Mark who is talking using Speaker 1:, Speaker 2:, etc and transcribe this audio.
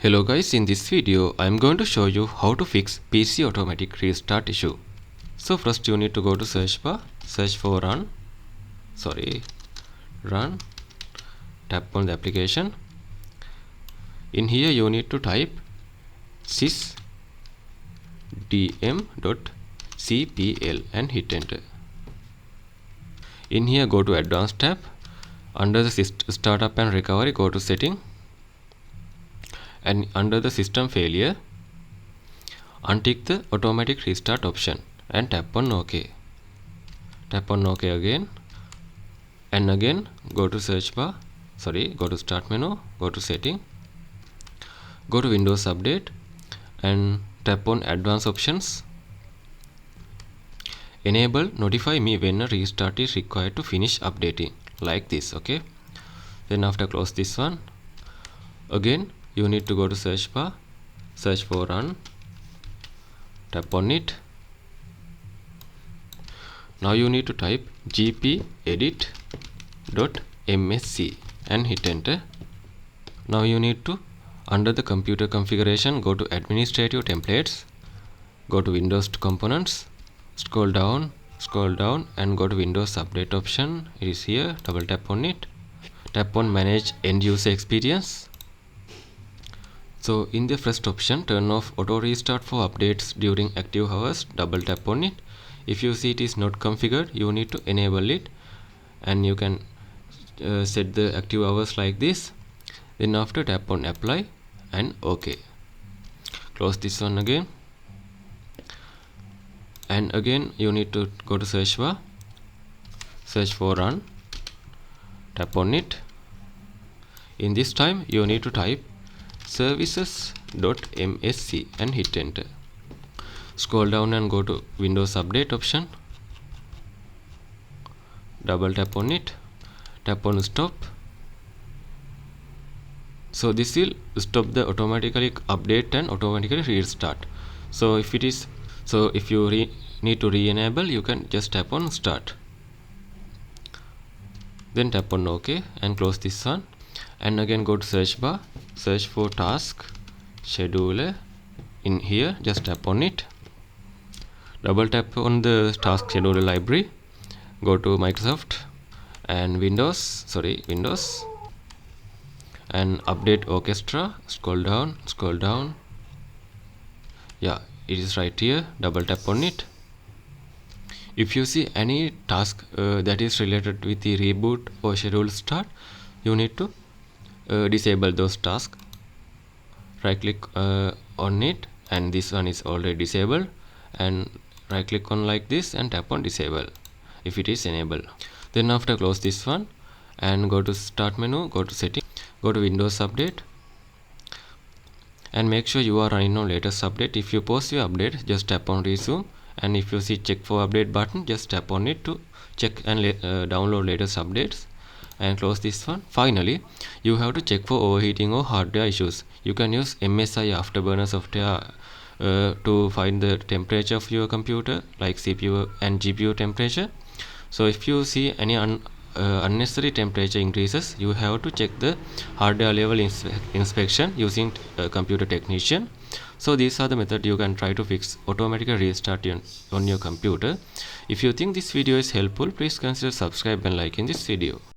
Speaker 1: Hello guys, in this video I am going to show you how to fix PC automatic restart issue. So first you need to go to search bar, search for run, tap on the application. In here you need to type sysdm.cpl and hit enter. In here go to advanced tab, under the startup and recovery go to setting, and under the system failure untick the automatic restart option and tap on OK. Tap on OK again, and again go to go to start menu, go to setting, go to Windows Update and tap on advanced options. Enable notify me when a restart is required to finish updating, like this. Okay, then after close this one, again you need to go to search bar, search for run, tap on it. Now you need to type gpedit.msc and hit enter. Now you need to, under the computer configuration, go to administrative templates, go to Windows components, scroll down and go to Windows Update option. It is here, double tap on it, tap on manage end user experience. So in the first option, turn off auto restart for updates during active hours, double tap on it. If you see it is not configured, you need to enable it, and you can set the active hours like this. Then after tap on apply and OK. Close this one again, and again you need to go to search bar, search for run, tap on it. In this time you need to type services.msc and hit enter. Scroll down and go to Windows Update option, double tap on it, tap on stop. So this will stop the automatically update and automatically restart. So if you need to re-enable, you can just tap on start, then tap on OK and close this one, and again go to search bar, search for task scheduler. In here just tap on it, double tap on the task scheduler library, go to Microsoft and Windows and update orchestra. Scroll down, yeah, it is right here, double tap on it. If you see any task that is related with the reboot or schedule start, you need to disable those tasks. Right click on it, and this one is already disabled, and right click on like this and tap on disable if it is enabled. Then after close this one and go to start menu, go to setting, go to Windows Update and make sure you are running on latest update. If you pause your update, just tap on resume, and if you see check for update button, just tap on it to check and download latest updates and close this one. Finally, you have to check for overheating or hardware issues. You can use MSI Afterburner software to find the temperature of your computer, like CPU and GPU temperature. So if you see any unnecessary temperature increases, you have to check the hardware level inspection using computer technician. So these are the methods you can try to fix automatic restart on your computer. If you think this video is helpful, please consider subscribe and liking this video.